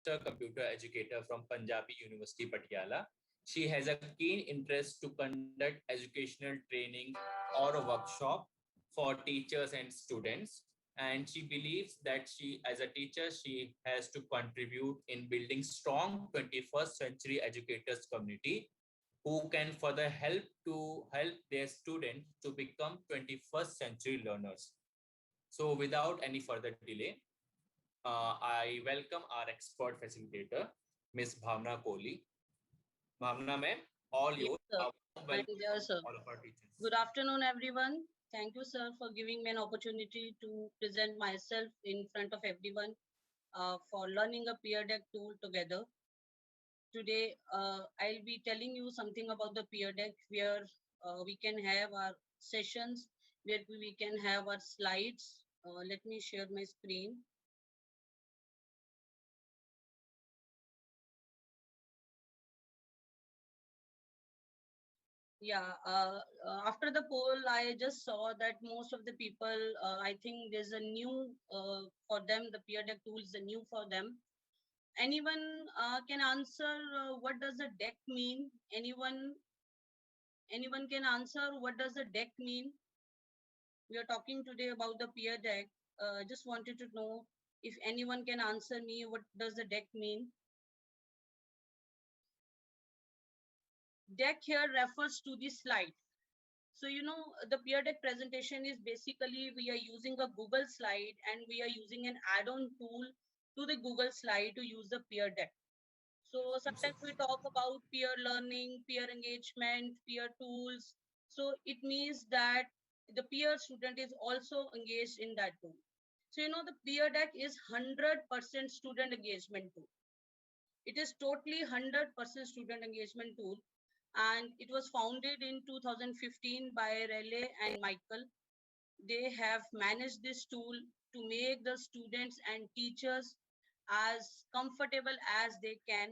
computer educator from Punjabi University, Patiala. She has a keen interest to conduct educational training or a workshop for teachers and students. And she believes that she, as a teacher, she has to contribute in building strong 21st century educators community who can further help their students to become 21st century learners. So without any further delay, I welcome our expert facilitator, Ms. Bhavna Kohli. Bhavna ma'am, all Yes, yours. sir. A warm I'm welcome there, to sir. all of our teachers. Good afternoon, everyone. Thank you, sir, for giving me an opportunity to present myself in front of everyone for learning a peer deck tool together. Today, I'll be telling you something about the peer deck where we can have our sessions, where we can have our slides. Let me share my screen. Yeah, after the poll, I just saw that most of the people, I think there's a new for them, the peer deck tool is a new for them. Anyone can answer what does a deck mean? Anyone can answer what does a deck mean? We are talking today about the peer deck. Just wanted to know if anyone can answer me what does the deck mean? Deck here refers to the slide. So, the peer deck presentation is basically we are using a Google slide and we are using an add-on tool to the Google slide to use the peer deck. So sometimes we talk about peer learning, peer engagement, peer tools. So it means that the peer student is also engaged in that tool. So, the peer deck is 100% student engagement tool. It is totally 100% student engagement tool, and it was founded in 2015 by Raleigh and Michael. They have managed this tool to make the students and teachers as comfortable as they can.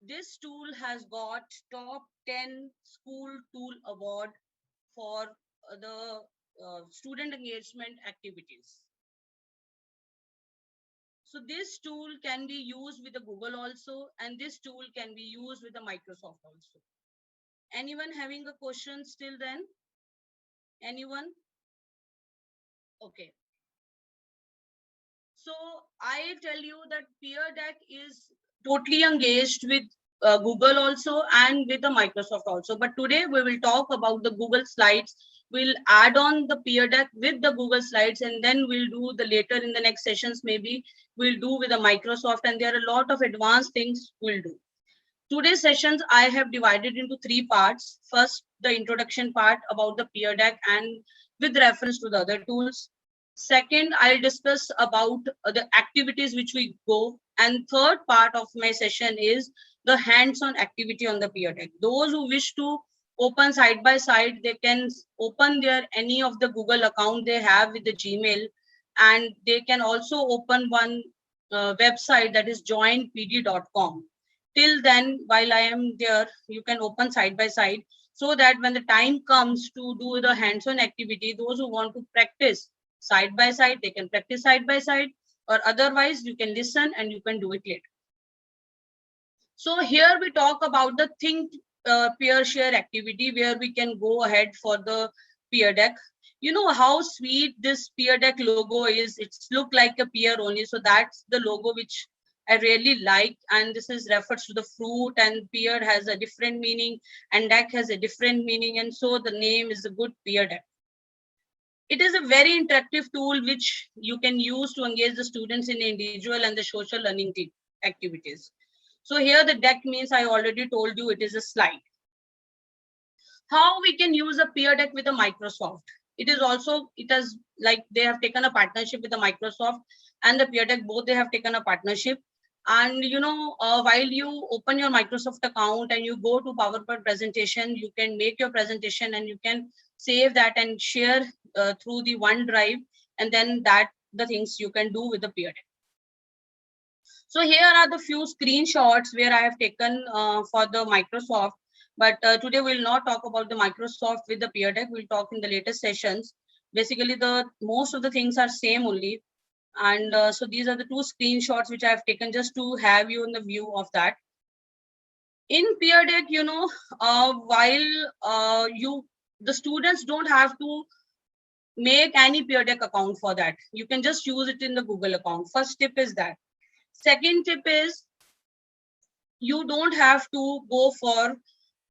This tool has got top 10 school tool award for the student engagement activities. So this tool can be used with the Google also, and this tool can be used with the Microsoft also. Anyone having a question still then? Anyone? Okay. So I tell you that Peer Deck is totally engaged with Google also and with the Microsoft also. But today we will talk about the Google Slides. We'll add on the Peer Deck with the Google Slides, and then we'll do the later in the next sessions. Maybe we'll do with the Microsoft, and there are a lot of advanced things we'll do. Today's sessions I have divided into three parts. First, the introduction part about the Peer Deck and with reference to the other tools. Second, I'll discuss about the activities which we go. And third part of my session is the hands-on activity on the Peer Deck. Those who wish to open side by side, they can open their any of the Google account they have with the Gmail, and they can also open one website that is joinpd.com. Till then, while I am there, you can open side by side so that when the time comes to do the hands-on activity, those who want to practice side by side, they can practice side by side, or otherwise you can listen and you can do it later. So here we talk about the think peer share activity where we can go ahead for the peer deck. You know how sweet this peer deck logo is. It's look like a pear only. So that's the logo which I really like. And this is refers to the fruit, and pear has a different meaning and deck has a different meaning. And so the name is a good peer deck. It is a very interactive tool which you can use to engage the students in individual and the social learning activities. So here the deck means I already told you it is a slide. How we can use a peer deck with a Microsoft? It is also, it has like they have taken a partnership with the Microsoft and the peer deck, both they have taken a partnership. And while you open your Microsoft account and you go to PowerPoint presentation, you can make your presentation and you can save that and share through the OneDrive, and then that the things you can do with the peer deck. So here are the few screenshots where I have taken for the Microsoft. But today we'll not talk about the Microsoft with the peer deck. We'll talk in the later sessions. Basically, the most of the things are same only. And so these are the two screenshots which I have taken just to have you in the view of that. In Peer Deck, while the students don't have to make any Peer Deck account for that. You can just use it in the Google account. First tip is that. Second tip is you don't have to go for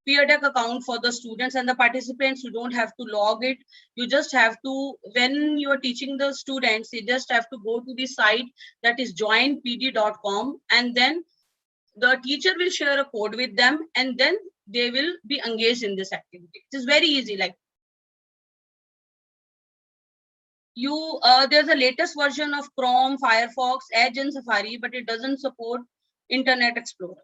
Peer Deck account for the students and the participants. You don't have to log it. You just have to, when you are teaching the students, you just have to go to the site that is joinpd.com, and then the teacher will share a code with them, and then they will be engaged in this activity. It is very easy. Like there's a latest version of Chrome, Firefox, Edge, and Safari, but it doesn't support Internet Explorer.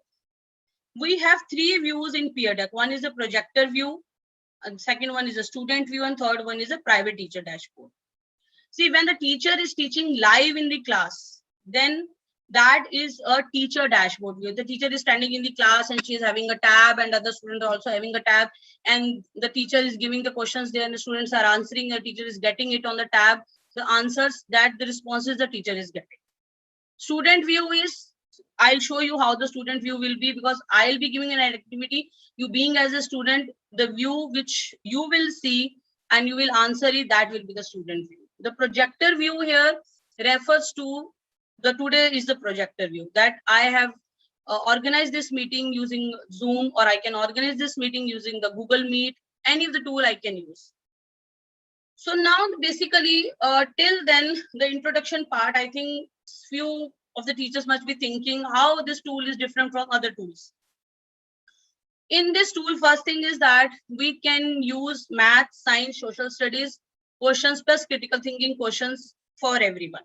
We have three views in Peer Deck. One is a projector view, and second one is a student view, and third one is a private teacher dashboard. See, when the teacher is teaching live in the class, then that is a teacher dashboard view. The teacher is standing in the class and she is having a tab, and other students are also having a tab, and the teacher is giving the questions there and the students are answering. The teacher is getting it on the tab, the answers, that the responses the teacher is getting. Student view is, I'll show you how the student view will be, because I'll be giving an activity. You being as a student, the view which you will see and you will answer it, that will be the student view. The projector view here refers to today is the projector view, that I have organized this meeting using Zoom, or I can organize this meeting using the Google Meet, any of the tool I can use. So now basically till then the introduction part, I think few of the teachers must be thinking how this tool is different from other tools. In this tool, first thing is that we can use math, science, social studies questions plus critical thinking questions for everyone.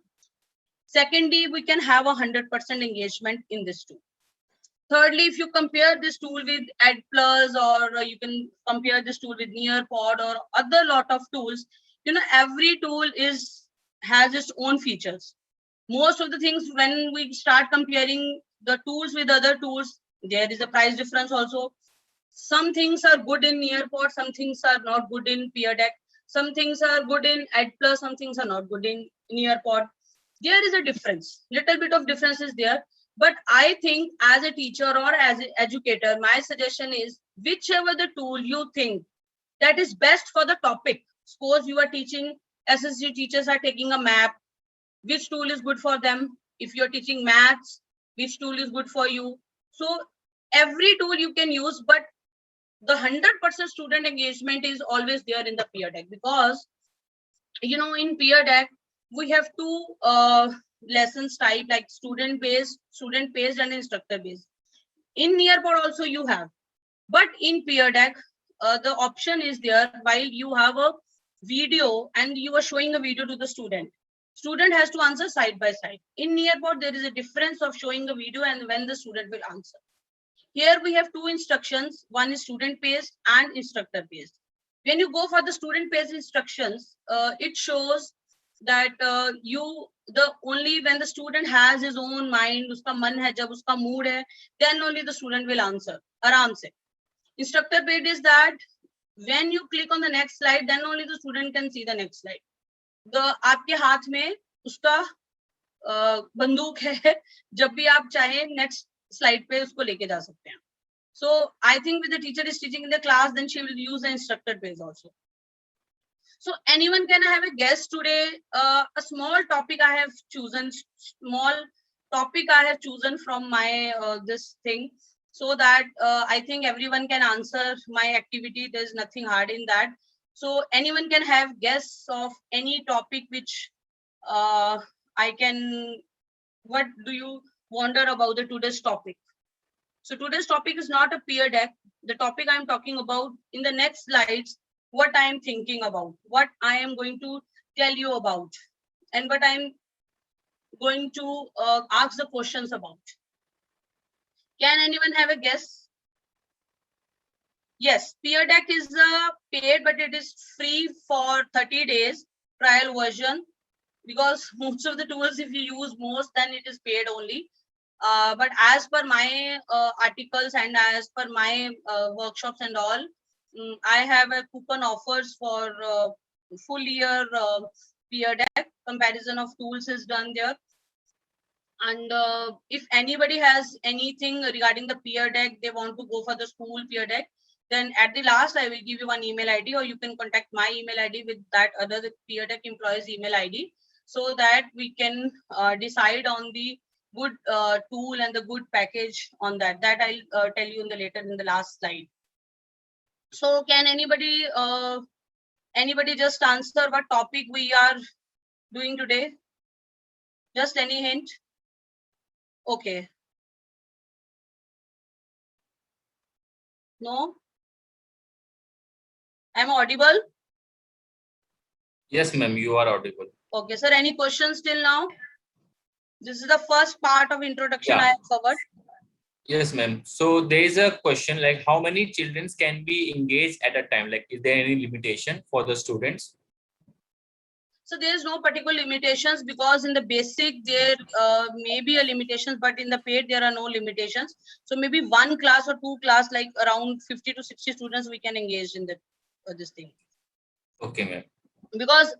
Secondly, we can have 100% engagement in this tool. Thirdly, if you compare this tool with EdPlus, or you can compare this tool with Nearpod or other lot of tools, every tool has its own features. Most of the things, when we start comparing the tools with other tools, there is a price difference also. Some things are good in Nearpod, some things are not good in Peer Deck, some things are good in EdPlus, some things are not good in Nearpod. There is a difference, little bit of difference is there. But I think as a teacher or as an educator, my suggestion is whichever the tool you think that is best for the topic. Suppose you are teaching, SSG teachers are taking a map, which tool is good for them? If you're teaching maths, which tool is good for you? So every tool you can use, but the 100% student engagement is always there in the Peer Deck, because in Peer Deck we have two lessons type, like student based and instructor based. In Nearpod also you have, but in Peer Deck the option is there, while you have a video and you are showing a video to the student has to answer side by side. In Nearpod there is a difference of showing a video and when the student will answer. Here we have two instructions, one is student based and instructor based. When you go for the student based instructions, it shows that only when the student has his own mind, uska man hai, jab uska mood hai, then only the student will answer aaram se. Instructor based is that when you click on the next slide, then only the student can see the next slide. आपके हाथ में उसका बंदूक है, जब भी आप चाहे नेक्स्ट स्लाइड पे उसको लेके जा सकते हैं. So I think with the teacher is teaching in the class, then she will use the instructor base also. So anyone can have a guess today? A small topic I have chosen, from my this thing, so that I think everyone can answer my activity. There's nothing hard in that. So anyone can have guess of any topic which I can. What do you wonder about the today's topic? So today's topic is not a Peer Deck. The topic I'm talking about in the next slides, what I am thinking about, what I am going to tell you about, and what I'm going to ask the questions about. Can anyone have a guess? Yes, Peer Deck is paid, but it is free for 30 days trial version, because most of the tools, if you use most, then it is paid only. But as per my articles and as per my workshops and all, I have a coupon offers for full year Peer Deck. Comparison of tools is done there. And if anybody has anything regarding the Peer Deck, they want to go for the school Peer Deck, then at the last, I will give you one email ID, or you can contact my email ID with that other Peer Deck employees email ID, so that we can decide on the good tool and the good package on that. That I'll tell you in the later in the last slide. So can anybody just answer what topic we are doing today? Just any hint? Okay. No? I'm audible? Yes, ma'am, you are audible. Okay, sir, any questions till now? This is the first part of introduction I have covered. Yes, ma'am. So there is a question like how many children can be engaged at a time? Like, is there any limitation for the students? So there is no particular limitations, because in the basic there may be a limitations, but in the paid there are no limitations. So maybe one class or two class, like around 50 to 60 students we can engage in this thing. Okay, ma'am. Because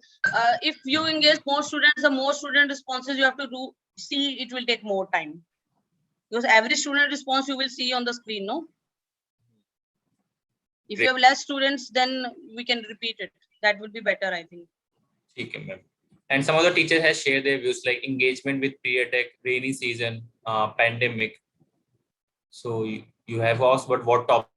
if you engage more students, the more student responses you have to do, see, it will take more time. Because every student response you will see on the screen, no? If you have less students, then we can repeat it. That would be better, I think. Okay, ma'am. And some of the teachers have shared their views like engagement with Peer Deck, rainy season, pandemic. So you have asked, but what topic?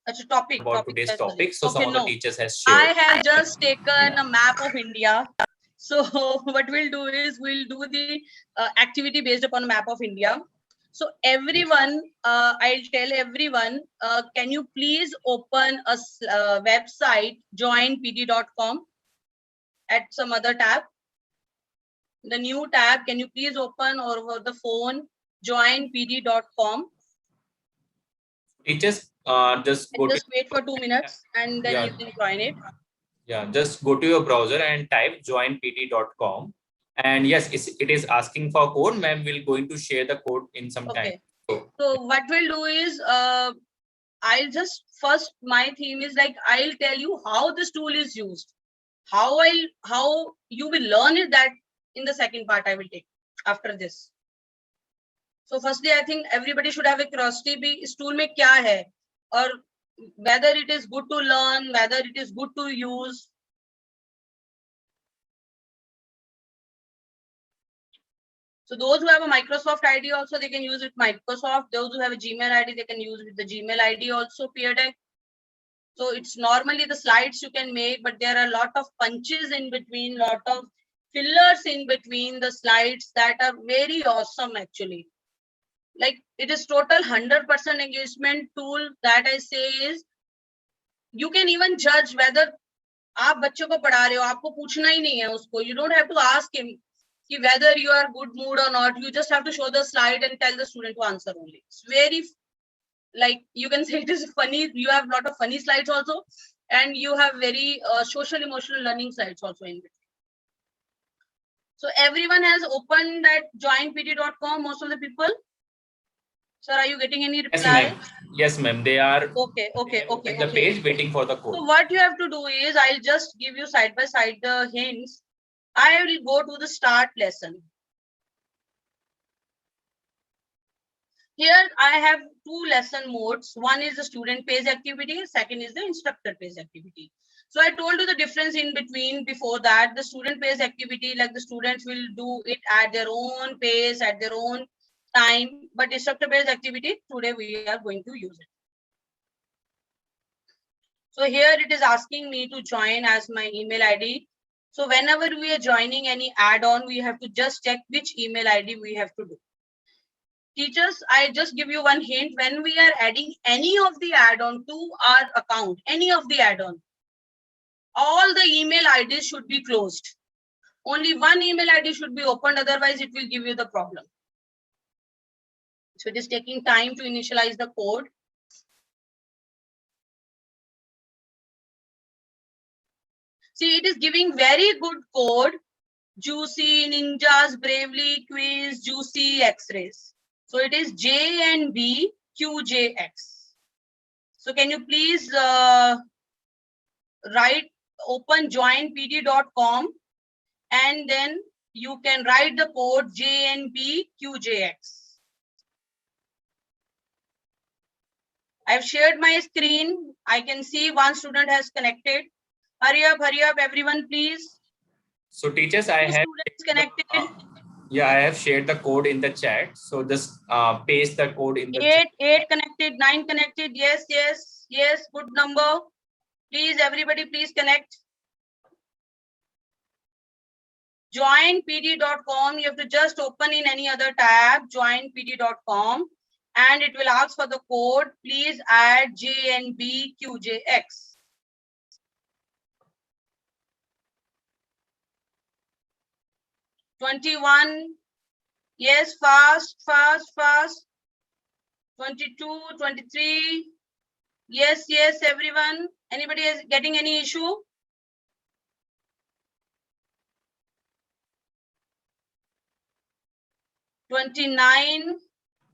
That's a topic. About today's topic. So okay, some of the teachers has shared. I have just taken a map of India. So what we'll do is we'll do the activity based upon a map of India. So everyone, I'll tell everyone, can you please open a website, joinpd.com, at some other tab. The new tab, can you please open over the phone, joinpd.com. Teachers, just wait for 2 minutes and then you can join it. Yeah, just go to your browser and type joinpd.com. And yes, it is asking for code. Ma'am, we're going to share the code in some time. So what we'll do is, I'll just first, my theme is like, I'll tell you how this tool is used. How you will learn it, that in the second part I will take after this. So firstly, I think everybody should have a curiosity, is tool mein kya hai, or whether it is good to learn, whether it is good to use. So those who have a Microsoft ID also, they can use it Microsoft. Those who have a Gmail ID, they can use with the Gmail ID also, Peer Deck. So it's normally the slides you can make, but there are a lot of punches in between, lot of fillers in between the slides that are very awesome actually. Like it is total 100% engagement tool that I say is, you can even judge whether आप बच्चों को पढ़ा रहे हो, आपको पूछना ही नहीं है उसको. You don't have to ask him whether you are good mood or not. You just have to show the slide and tell the student to answer only. It's very, like, you can say it is funny. You have a lot of funny slides also, and you have very social emotional learning slides also in between. So everyone has opened that joinpd.com, most of the people. Sir, are you getting any reply? Yes, ma'am. They are okay. The page waiting for the code. So what you have to do is, I'll just give you side by side the hints. I will go to the start lesson. Here I have two lesson modes. One is the student page activity, second is the instructor page activity. So I told you the difference in between before that. The student page activity, like the students will do it at their own pace, at their own time, but instructor based activity, today we are going to use it. So here it is asking me to join as my email ID. So whenever we are joining any add-on, we have to just check which email ID we have to do. Teachers, I just give you one hint. When we are adding any of the add-on to our account, any of the add-on, all the email IDs should be closed. Only one email ID should be opened, otherwise it will give you the problem. So it is taking time to initialize the code. See, it is giving very good code. Juicy, Ninjas, Bravely, Quiz, Juicy, X-Rays. So it is J and B, QJX. So can you please write open joinpd.com and then you can write the code JNBQJX. I've shared my screen. I can see one student has connected. Hurry up, everyone, please. So teachers, I have students connected. Yeah, I have shared the code in the chat. So just paste the code in the chat. 8 connected, 9 connected. Yes, yes, yes. Good number. Please, everybody, please connect. Joinpd.com. You have to just open in any other tab, joinpd.com, and it will ask for the code. Please add JNBQJX. $21. Yes, fast. 22, 23. Yes, everyone. Anybody is getting any issue? $29.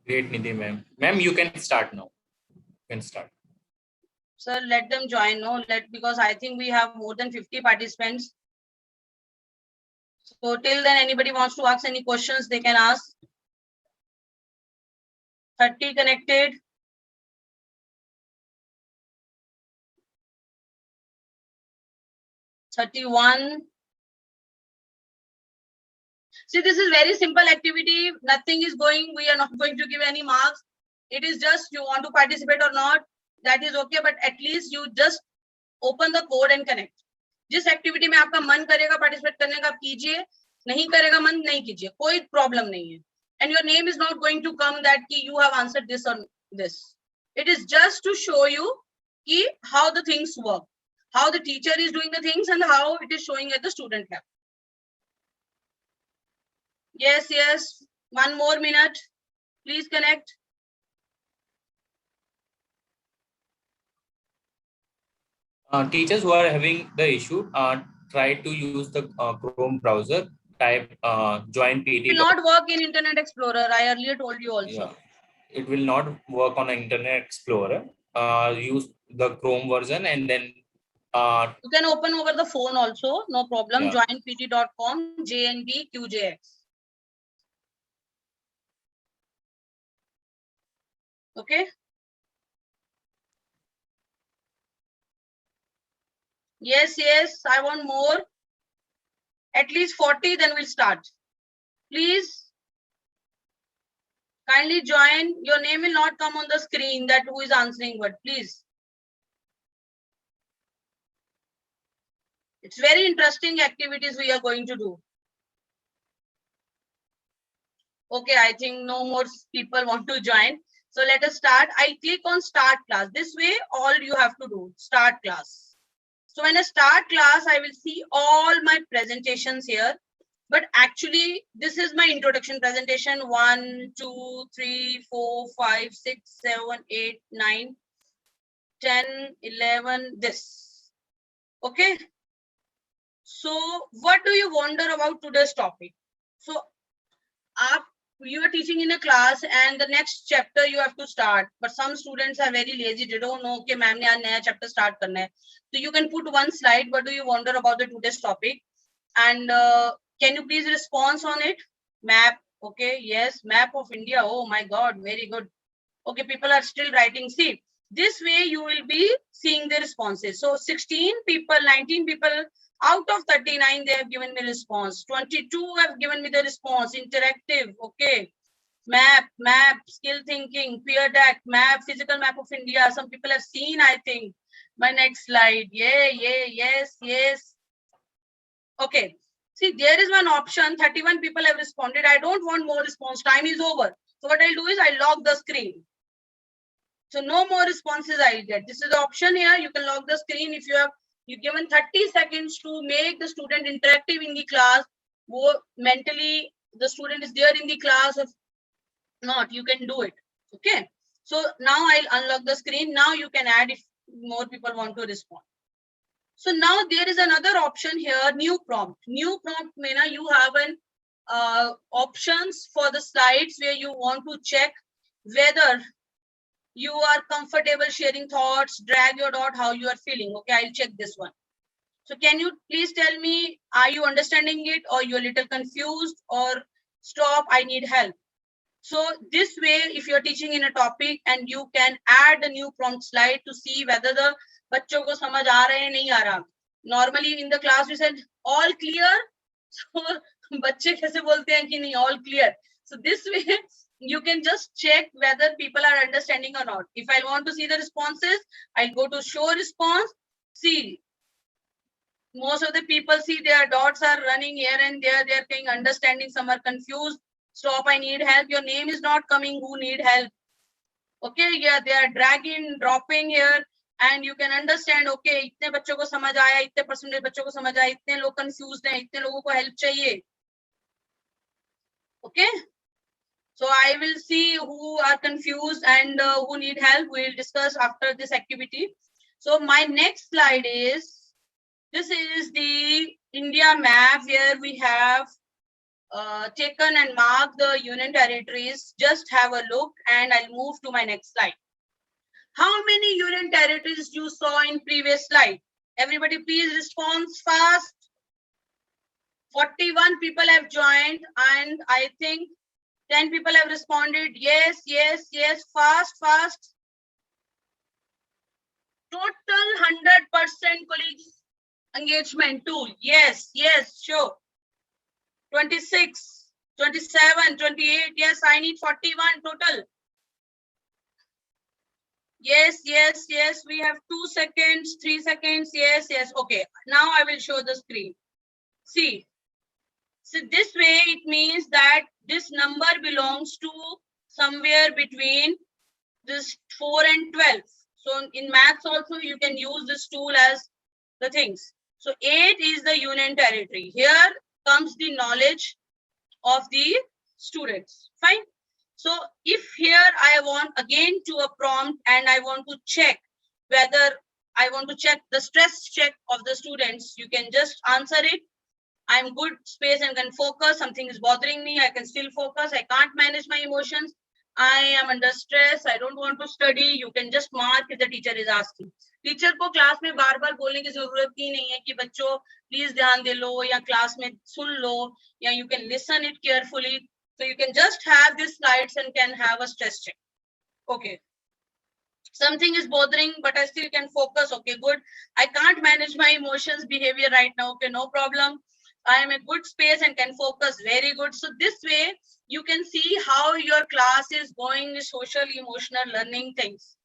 Great, Nidhi ma'am. Ma'am, you can start now. You can start. Sir, let them join. No, because I think we have more than 50 participants. So till then, anybody wants to ask any questions, they can ask. 30 connected. $31. See, this is very simple activity. Nothing is going. We are not going to give any marks. It is just you want to participate or not. That is okay. But at least you just open the code and connect. जिस activity में आपका मन करेगा participate करने का आप कीजिए, नहीं करेगा मन नहीं कीजिए, कोई प्रॉब्लम नहीं है. And your name is not going to come that you have answered this or this. It is just to show you how the things work, how the teacher is doing the things and how it is showing at the student level. Yes, 1 more minute. Please connect. Teachers who are having the issue, try to use the Chrome browser. Type joinpd. It will not work in Internet Explorer. I earlier told you also. Yeah, it will not work on Internet Explorer. Use the Chrome version and then you can open over the phone also. No problem. Yeah. Joinpd.com JNBQJX. Okay. Yes, I want more. At least 40, then we'll start. Please kindly join. Your name will not come on the screen that who is answering what, please. It's very interesting activities we are going to do. Okay, I think no more people want to join. So let us start. I'll click on start class. This way, all you have to do, start class. So when I start class, I will see all my presentations here. But actually, this is my introduction presentation. 1, 2, 3, 4, 5, 6, 7, 8, 9, 10, 11, this. Okay. So what do you wonder about today's topic? So you are teaching in a class and the next chapter you have to start. But some students are very lazy. They don't know, okay, ma'am ne aaj naya chapter start karna hai. So you can put one slide. What do you wonder about the today's topic? And can you please respond on it? Map. Okay. Yes. Map of India. Oh my God. Very good. Okay. People are still writing. See, this way you will be seeing the responses. So 16 people, 19 people out of 39, they have given me response. 22 have given me the response. Interactive. Okay. Map, skill thinking, peer deck, map, physical map of India. Some people have seen, I think. My next slide. Yeah. Yes. Okay. See, there is one option. 31 people have responded. I don't want more response. Time is over. So what I'll do is I'll lock the screen. So no more responses I'll get. This is the option here. You can lock the screen if you've given 30 seconds to make the student interactive in the class. Mentally, the student is there in the class. If not, you can do it. Okay. So now I'll unlock the screen. Now you can add if more people want to respond. So now there is another option here, new prompt. New prompt means you have an options for the slides where you want to check whether you are comfortable sharing thoughts, drag your dot, how you are feeling. Okay, I'll check this one. So can you please tell me, are you understanding it, or you're a little confused, or stop, I need help? So this way, if you're teaching in a topic, and you can add a new prompt slide to see whether the बच्चों को समझ आ रहा है नहीं आ रहा. Normally in the class we said all clear. So बच्चे कैसे बोलते हैं कि नहीं all clear. So this way you can just check whether people are understanding or not. If I want to see the responses, I'll go to show response. See, most of the people, see their dots are running here and there. They are saying understanding, some are confused. Stop, I need help. Your name is not coming, who need help. Okay, yeah, they are dragging, dropping here, and you can understand, okay, इतने बच्चों को समझ आया, इतने percentage बच्चों को समझ आया, इतने लोग confused हैं, इतने लोगों को help चाहिए. Okay, so I will see who are confused and who need help. We will discuss after this activity. So my next slide is, this is the India map where we have taken and marked the union territories. Just have a look and I'll move to my next slide. How many union territories you saw in previous slide? Everybody please respond fast. 41 people have joined and I think 10 people have responded. Yes, yes, yes, fast, fast. Total 100% colleagues engagement tool. Yes, yes, sure. 26, 27, 28. Yes, I need 41 total. Yes, yes, yes. We have 2 seconds, 3 seconds. Yes, yes. Okay. Now I will show the screen. See. So this way it means that this number belongs to somewhere between this 4 and 12. So in maths also you can use this tool as the things. So 8 is the union territory. Here comes the knowledge of the students. Fine. So if here I want again to a prompt and I want to check whether I want to check the stress check of the students, you can just answer it. I'm good space and can focus. Something is bothering me. I can still focus. I can't manage my emotions. I am under stress. I don't want to study. You can just mark if the teacher is asking. Teacher को class में बार बार बोलने की जरूरत ही नहीं है कि बच्चों please ध्यान दे लो या क्लास में सुन लो या you can listen it carefully. So you can just have these slides and can have a stress check. Okay. Something is bothering, but I still can focus. Okay, good. I can't manage my emotions, behavior right now. Okay, no problem. I am a good space and can focus. Very good. So this way you can see how your class is going with social emotional learning things.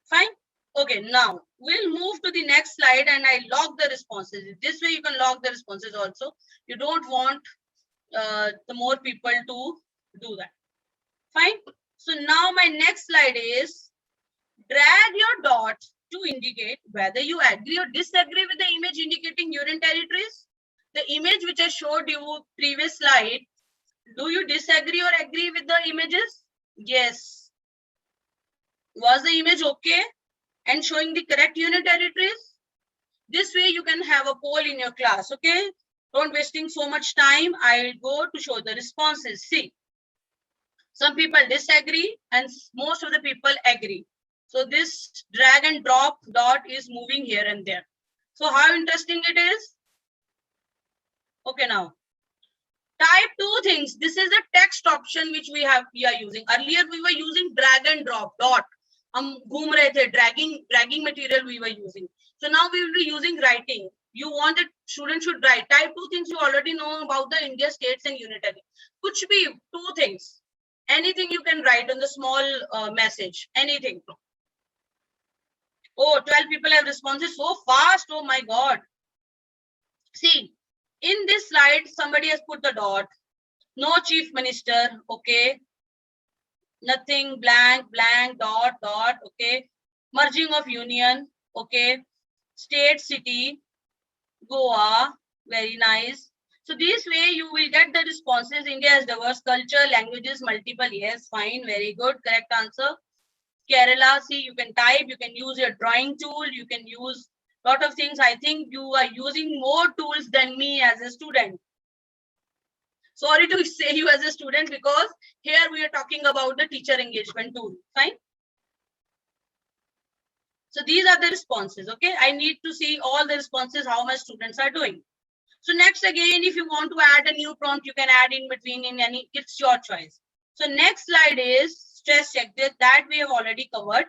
Fine. Okay, now we'll move to the next slide and I log the responses. This way you can log the responses also. You don't want the more people to do that. Fine. So now my next slide is drag your dot to indicate whether you agree or disagree with the image indicating union territories. The image which I showed you previous slide, do you disagree or agree with the images? Yes. Was the image okay and showing the correct union territories? This way you can have a poll in your class, okay? Don't wasting so much time. I'll go to show the responses. See, some people disagree and most of the people agree. So this drag and drop dot is moving here and there. So how interesting it is? Okay, now type 2 things. This is a text option which we are using. Earlier we were using drag and drop dot. हम घूम रहे थे, dragging material we were using. So now we will be using writing. You want that student should write. Type 2 things you already know about the India states and unitary. Kuch bhi, 2 things. Anything you can write on the small message. Anything. Oh, 12 people have responses so fast. Oh my God. See, in this slide, somebody has put the dot. No chief minister. Okay. Nothing, blank, blank, dot, dot. Okay. Merging of union. Okay. State, city, Goa. Very nice. So this way you will get the responses. India has diverse culture, languages, multiple. Yes, fine. Very good. Correct answer. Kerala, see, you can type, you can use your drawing tool, you can use a lot of things. I think you are using more tools than me as a student. Sorry to say you as a student because here we are talking about the teacher engagement tool. Fine. So these are the responses. Okay, I need to see all the responses, how my students are doing. So next, again, if you want to add a new prompt, you can add in between in any, it's your choice. So next slide is stress check. That we have already covered.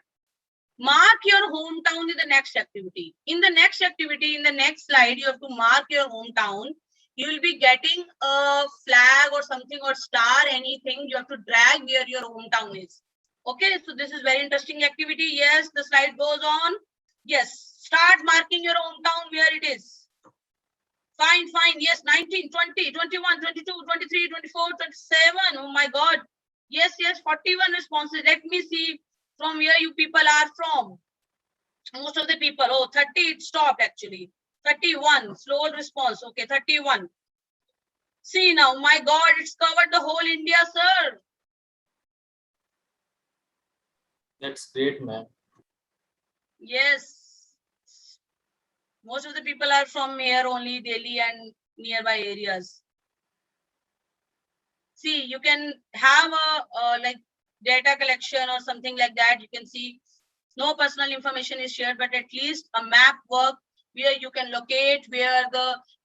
Mark your hometown in the next activity. In the next activity, in the next slide, you have to mark your hometown. You will be getting a flag or something or star, anything. You have to drag where your hometown is. Okay, so this is very interesting activity. Yes, the slide goes on. Yes, start marking your hometown where it is. Fine, fine. Yes, 19, 20, 21, 22, 23, 24, 27. Oh my God. Yes, yes, 41 responses. Let me see from where you people are from. Most of the people. Oh, 30, it stopped actually. 31, slow response. Okay, 31. See now, my God, it's covered the whole India, sir. That's great, ma'am. Yes. Most of the people are from here only, Delhi and nearby areas. See, you can have a like data collection or something like that. You can see no personal information is shared, but at least a map work where you can locate where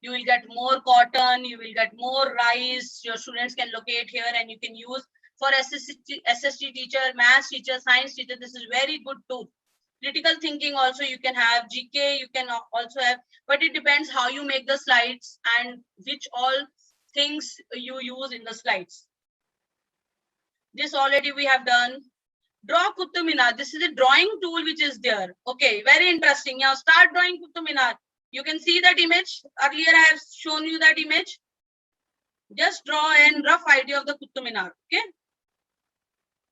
you will get more cotton, you will get more rice. Your students can locate here, and you can use for SST teacher, math teacher, science teacher. This is very good tool. Critical thinking also you can have, GK you can also have, but it depends how you make the slides and which all things you use in the slides. This already we have done. Draw Qutub Minar. This is a drawing tool which is there. Okay, very interesting. Now start drawing Qutub Minar. You can see that image. Earlier I have shown you that image. Just draw a rough idea of the Qutub Minar. Okay.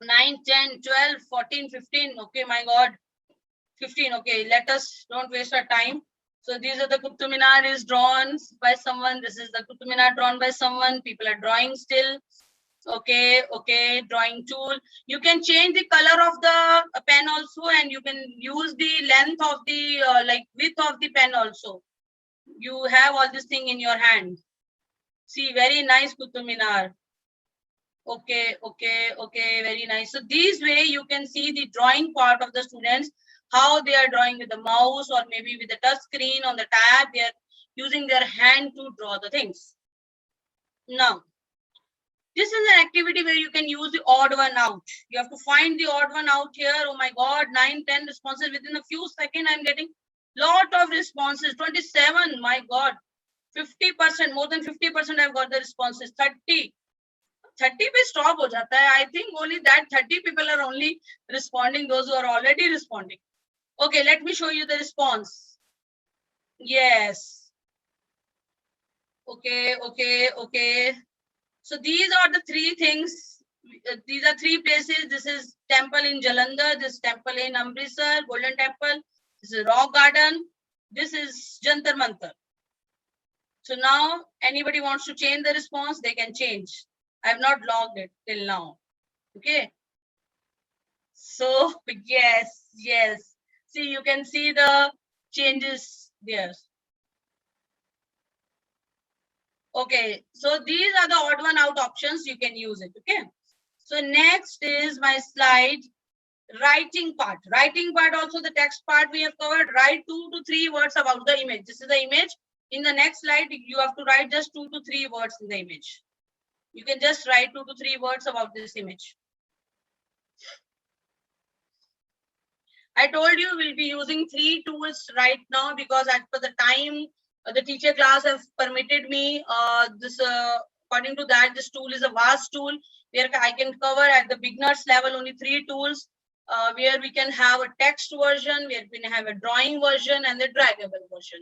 9, 10, 12, 14, 15. Okay, my God. 15. Okay, let us don't waste our time. So these are the Qutub Minar is drawn by someone. This is the Qutub Minar drawn by someone. People are drawing still. Okay, okay, drawing tool. You can change the color of the pen also, and you can use the length of the like width of the pen also. You have all this thing in your hand. See, very nice Qutub Minar. Okay, okay, okay, very nice. So this way you can see the drawing part of the students, how they are drawing with the mouse or maybe with the touch screen on the tab. They are using their hand to draw the things. Now, this is an activity where you can use the odd one out. You have to find the odd one out here. Oh my God, 9, 10 responses within a few seconds. I'm getting lot of responses. 27, my God, 50%, more than 50% I've got the responses. 30 पे stop हो जाता है. I think only that 30 people are only responding, those who are already responding. Okay, let me show you the response. Yes. Okay, okay, okay. So these are the three things. These are three places. This is temple in Jalandhar. This temple in Amritsar, Golden Temple. This is Rock Garden. This is Jantar Mantar. So now anybody wants to change the response, they can change. I have not logged it till now. Okay. So yes, yes. See, you can see the changes there. Okay, so these are the odd one out options. You can use it. Okay. So next is my slide, writing part. Writing part also the text part we have covered. Write 2 to 3 words about the image. This is the image. In the next slide, you have to write just 2 to 3 words in the image. You can just write 2 to 3 words about this image. I told you we'll be using 3 tools right now because as per the time the teacher class have permitted me according to that, this tool is a vast tool where I can cover at the beginners level only 3 tools where we can have a text version, where we can have a drawing version and the draggable version.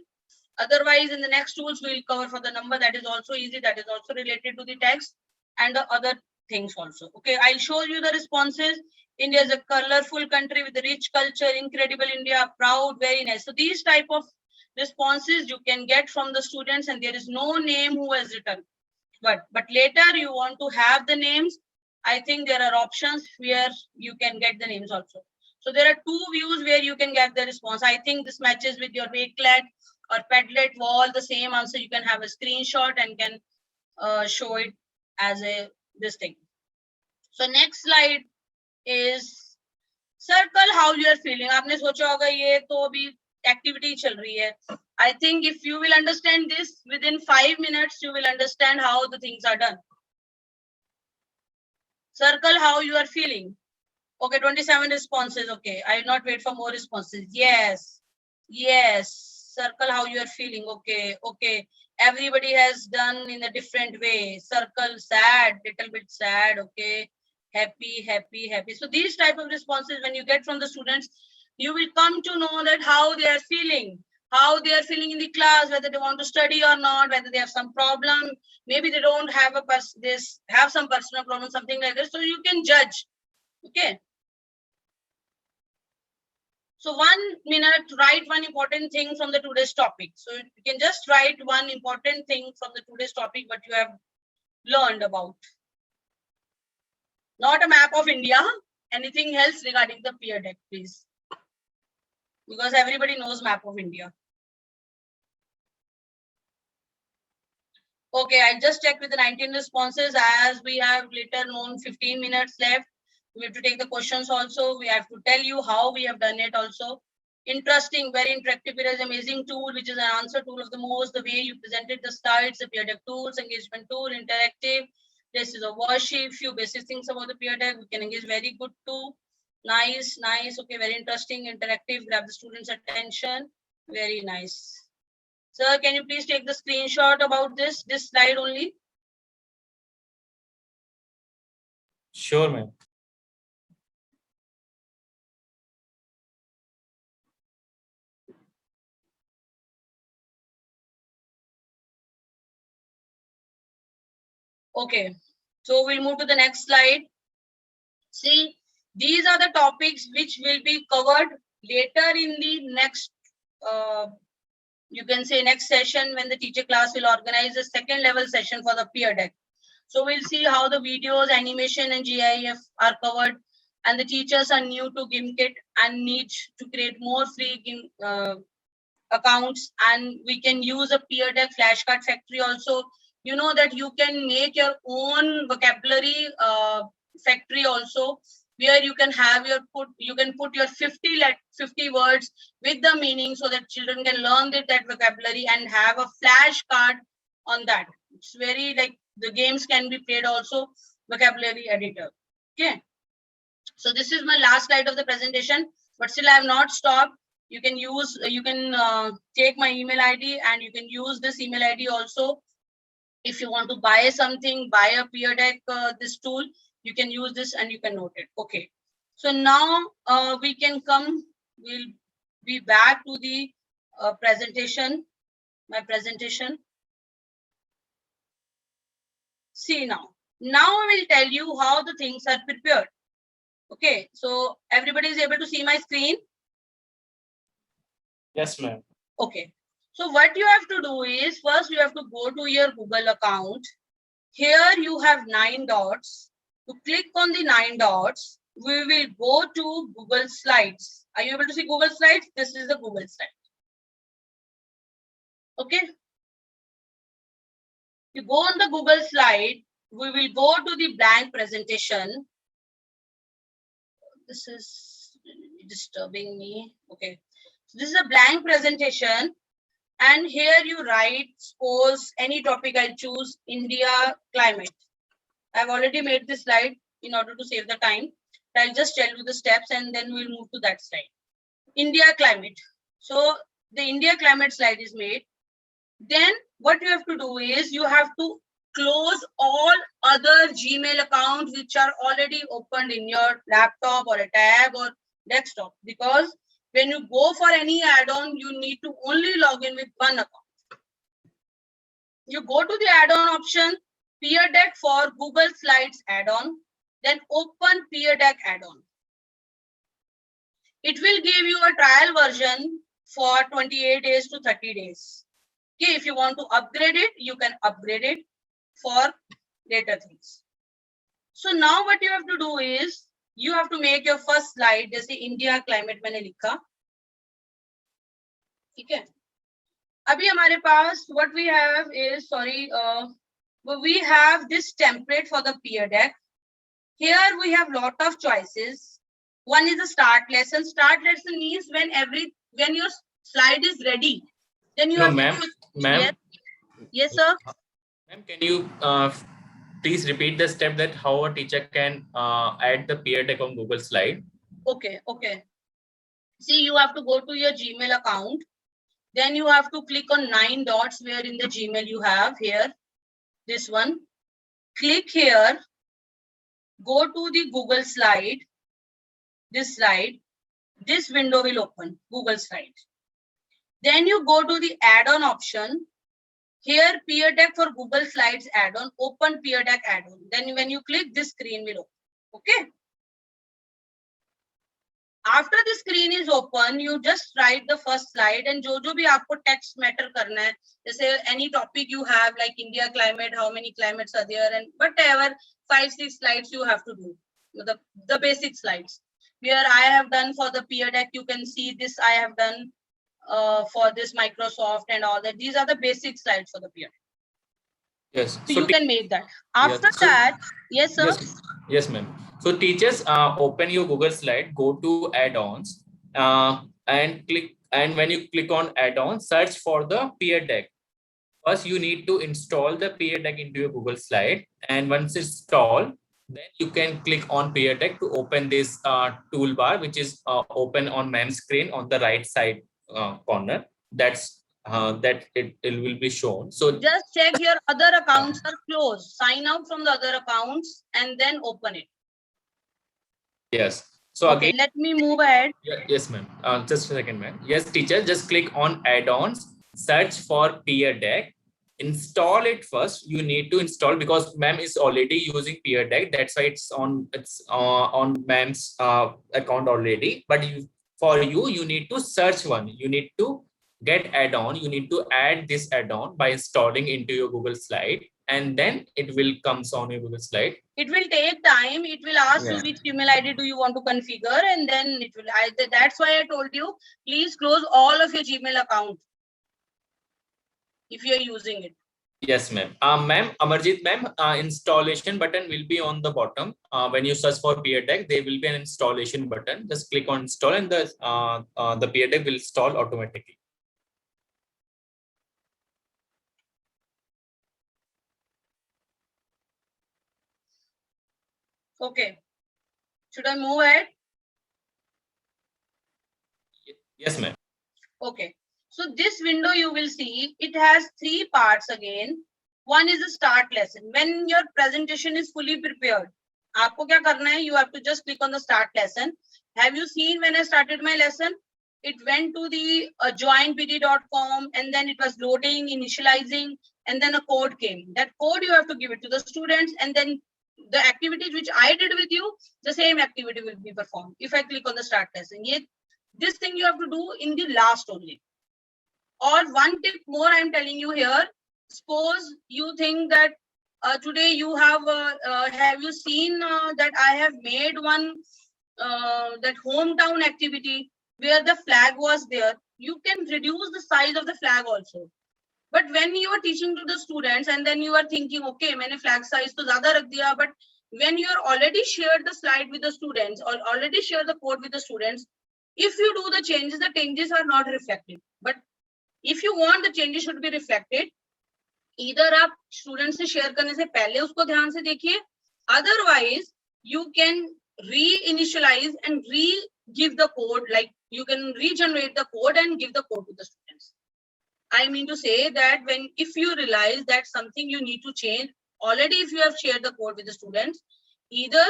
Otherwise, in the next tools, we'll cover for the number that is also easy, that is also related to the text and the other things also. Okay, I'll show you the responses. India is a colorful country with a rich culture, incredible India, proud, very nice. So these type of responses you can get from the students, and there is no name who has written. But later you want to have the names. I think there are options where you can get the names also. So there are 2 views where you can get the response. I think this matches with your Wakelet or Padlet wall, the same answer. You can have a screenshot and can show it as this thing. So next slide is Circle how you are feeling. आपने सोचा होगा ये तो अभी activity चल रही है. I think if you will understand this within 5 minutes, you will understand how the things are done. Circle how you are feeling. Okay, 27 responses. Okay, I will not wait for more responses. Yes, yes. Circle how you are feeling. Okay, okay. Everybody has done in a different way. Circle sad, little bit sad. Okay, happy, happy, happy. So these type of responses, when you get from the students, you will come to know that how they are feeling, how they are feeling in the class, whether they want to study or not, whether they have some problem. Maybe they don't have this have some personal problem, something like this. So you can judge. Okay. So 1 minute, write one important thing from the today's topic. So you can just write one important thing from the today's topic, what you have learned about. Not a map of India, anything else regarding the peer deck, please. Because everybody knows map of India. Okay, I just checked with the 19 responses as we have later known 15 minutes left. We have to take the questions also. We have to tell you how we have done it also. Interesting, very interactive. It is an amazing tool, which is an answer tool of the most. The way you presented the slides, the peer deck tools, engagement tool, interactive. This is a worksheet, few basic things about the peer deck. We can engage very good too. Nice, nice. Okay, very interesting, interactive. Grab the students' attention. Very nice. Sir, can you please take the screenshot about this slide only? Sure, ma'am. Okay, so we'll move to the next slide. See, these are the topics which will be covered later in the next, you can say next session, when the teacher class will organize a second level session for the peer deck. So we'll see how the videos, animation and GIF are covered, and the teachers are new to Gimkit and need to create more free accounts, and we can use a peer deck flashcard factory also. You know that you can make your own vocabulary factory also, where you can have your put your 50 words with the meaning, so that children can learn that vocabulary and have a flashcard on that. It's very like the games can be played also, vocabulary editor. Okay, so this is my last slide of the presentation, but still I have not stopped. You can use, you can take my email ID and you can use this email ID also. If you want to buy something, buy a peer deck, this tool, you can use this and you can note it. Okay, so now we can come, we'll be back to the presentation, my presentation. See now I will tell you how the things are prepared. Okay, so everybody is able to see my screen? Yes, ma'am. Okay, so what you have to do is, first you have to go to your Google account. Here you have 9 dots. To click on the 9 dots, we will go to Google Slides. Are you able to see Google Slides? This is the Google slide. Okay. You go on the Google slide, we will go to the blank presentation. This is disturbing me. Okay. So this is a blank presentation. And here you write, suppose any topic I choose, India climate. I've already made this slide in order to save the time. I'll just tell you the steps and then we'll move to that slide. India climate. So the India climate slide is made. Then what you have to do is you have to close all other Gmail accounts which are already opened in your laptop or a tab or desktop, because when you go for any add-on, you need to only log in with one account. You go to the add-on option, Peer Deck for Google Slides add-on, then open Peer Deck add-on. It will give you a trial version for 28 days to 30 days. Okay, if you want to upgrade it, you can upgrade it for later things. So now what you have to do is, you have to make your first slide. जैसे India climate मैंने लिखा, ठीक है? अभी हमारे पास what we have is, we have this template for the peer deck. Here we have lot of choices. One is a start lesson. Start lesson means when your slide is ready, then you No, have to ma'am. click. Ma'am. Yes, sir. Ma'am, can you please repeat the step that how a teacher can add the peer deck on Google Slide? Okay. See, you have to go to your Gmail account. Then you have to click on 9 dots where in the Gmail you have here. This one. Click here. Go to the Google slide. This slide. This window will open. Google Slide. Then you go to the add-on option. Here, Peer Deck for Google Slides add-on. Open Peer Deck add-on. Then when you click, this screen will open. Okay. After the screen is open, you just write the first slide and जो भी आपको text matter करना है, जैसे any topic you have like India climate, how many climates are there, and whatever 5-6 slides you have to do, the basic slides. Where I have done for the peer deck, you can see this I have done for this Microsoft and all that. These are the basic slides for the peer deck. Yes. So you can make that. After that, yes, sir. Yes, ma'am. So teachers, open your Google Slide, go to add-ons, and click. And when you click on add-ons, search for the peer deck. First, you need to install the peer deck into your Google Slide, and once it's installed, then you can click on peer deck to open this toolbar, which is open on ma'am's screen on the right side corner. That's that it will be shown. So just check your other accounts are closed. Sign out from the other accounts and then open it. Yes. So okay, again, let me move ahead. Yes, ma'am. Just a second, ma'am. Yes, teacher, just click on add-ons, search for peer deck, install it first. You need to install because ma'am is already using peer deck. That's why it's on ma'am's account already. But for you need to search one. You need to get add-on. You need to add this add-on by installing into your Google Slide, and then it will comes on your Google Slide. It will take time. It will ask you which email ID do you want to configure, and then it will. That's why I told you, please close all of your Gmail account if you are using it. Yes, ma'am. Ma'am, Amarjit, ma'am, installation button will be on the bottom. When you search for peer deck, there will be an installation button. Just click on install, and the peer deck will install automatically. Okay. Should I move ahead? Yes, ma'am. Okay. So this window you will see, it has 3 parts again. One is a start lesson. When your presentation is fully prepared, आपको क्या करना है? You have to just click on the start lesson. Have you seen when I started my lesson? It went to the joinpd.com and then it was loading, initializing, and then a code came. That code you have to give it to the students, and then the activities which I did with you, the same activity will be performed. If I click on the start lesson, this thing you have to do in the last only. Or one tip more I'm telling you here. Suppose you think that today you have you seen that I have made one that hometown activity where the flag was there. You can reduce the size of the flag also. But when you are teaching to the students and then you are thinking, okay, मैंने flag size तो ज़्यादा रख दिया, but when you are already shared the slide with the students or already share the code with the students, if you do the changes are not reflected. But if you want the changes should be reflected, either आप students से share करने से पहले उसको ध्यान से देखिए, otherwise you can re-initialize and re-give the code, like you can regenerate the code and give the code to the students. I mean to say that if you realize that something you need to change, already if you have shared the code with the students, either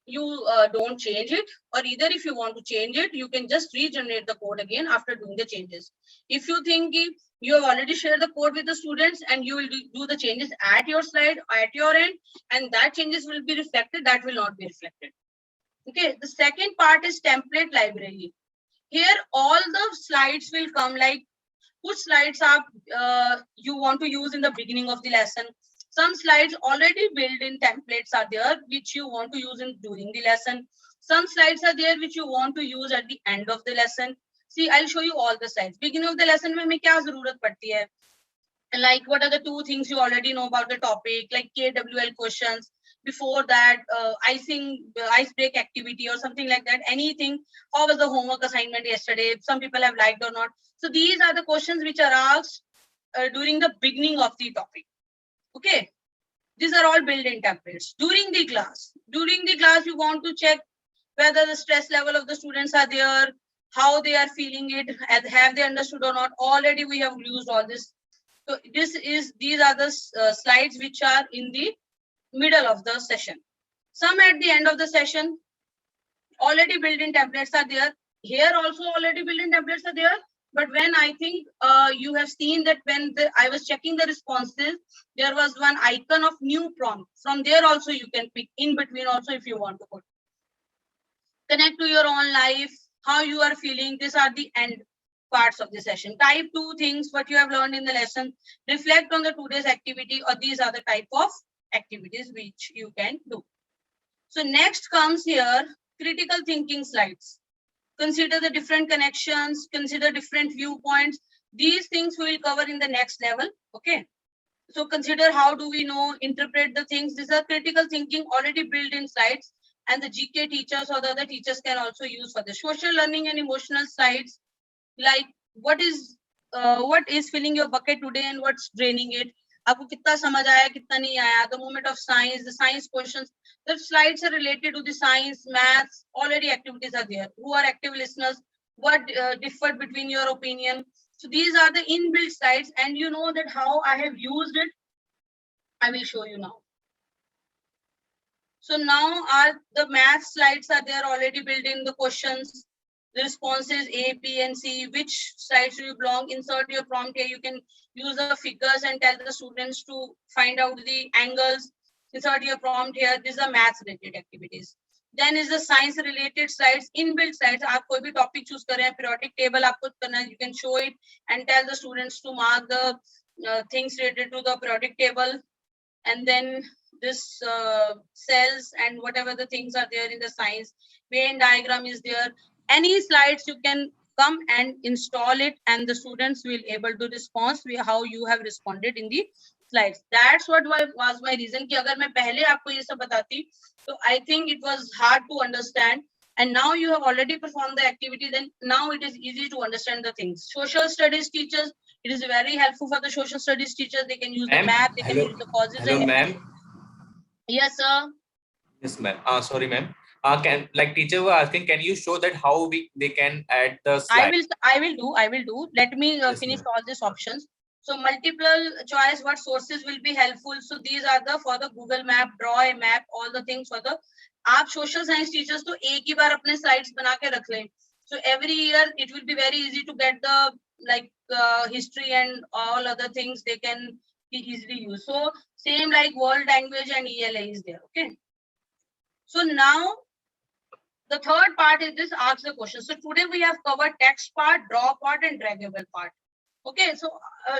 you don't change it, or either if you want to change it, you can just regenerate the code again after doing the changes. If you think you have already shared the code with the students and you will do the changes at your slide, at your end, and that changes will be reflected, that will not be reflected. Okay, the second part is template library. Here all the slides will come, like which slides are you want to use in the beginning of the lesson. Some slides already built in templates are there which you want to use during the lesson. Some slides are there which you want to use at the end of the lesson. See, I'll show you all the slides. Beginning of the lesson में हमें क्या जरूरत पड़ती है? Like what are the 2 things you already know about the topic, like KWL questions. before that, ice break activity or something like that. Anything. How was the homework assignment yesterday? Some people have liked or not. So these are the questions which are asked during the beginning of the topic. Okay. These are all built-in templates. During the class, you want to check whether the stress level of the students are there, how they are feeling it, have they understood or not. Already we have used all this. So these are the slides which are in the middle of the session. Some at the end of the session. Already built-in templates are there. Here also already built-in templates are there. But when I think you have seen that when I was checking the responses, there was one icon of new prompt. From there also you can pick in between also if you want to put. Connect to your own life, how you are feeling. These are the end parts of the session. Type 2 things, what you have learned in the lesson. Reflect on the today's activity, or these are the type of activities which you can do. So next comes here, critical thinking slides. Consider the different connections, consider different viewpoints. These things we will cover in the next level. Okay. So consider how do we know, interpret the things. These are critical thinking already built in slides, and the GK teachers or the other teachers can also use for the social learning and emotional slides. Like what is filling your bucket today and what's draining it. आपको कितना समझ आया, कितना नहीं आया. The moment of science, the science questions. The slides are related to the science, maths. Already activities are there. Who are active listeners? What differed between your opinion? So these are the inbuilt slides, and you know that how I have used it. I will show you now. So now the math slides are there already built in the questions. The responses A, B, and C. Which slides do you belong? Insert your prompt here. You can use the figures and tell the students to find out the angles. Insert your prompt here. These are maths related activities. Then is the science related slides, inbuilt slides. आप कोई भी topic choose कर रहे हैं, periodic table आपको करना है, you can show it and tell the students to mark the things related to the periodic table. And then this cells and whatever the things are there in the science. Venn diagram is there. Any slides you can come and install it, and the students will able to respond how you have responded in the slides. That's what was my reason कि अगर मैं पहले आपको ये सब बताती, so I think it was hard to understand. And now you have already performed the activity, then now it is easy to understand the things. Social studies teachers, it is very helpful for the social studies teachers. They can use the map, they can use the causes. Hello, ma'am. Yes, sir. Yes, ma'am. Sorry, ma'am. Can like teacher were asking, can you show that how they can add the slide? I will do. Let me finish all these options. So multiple choice, what sources will be helpful? So these are the for the Google Map, draw a map, all the things for the. आप social science teachers तो एक ही बार अपने slides बना के रख लें. So every year it will be very easy to get the like history and all other things they can be easily used. So same like world language and ELA is there. Okay. So now the third part is this, ask the question. So today we have covered text part, draw part, and draggable part. Okay, so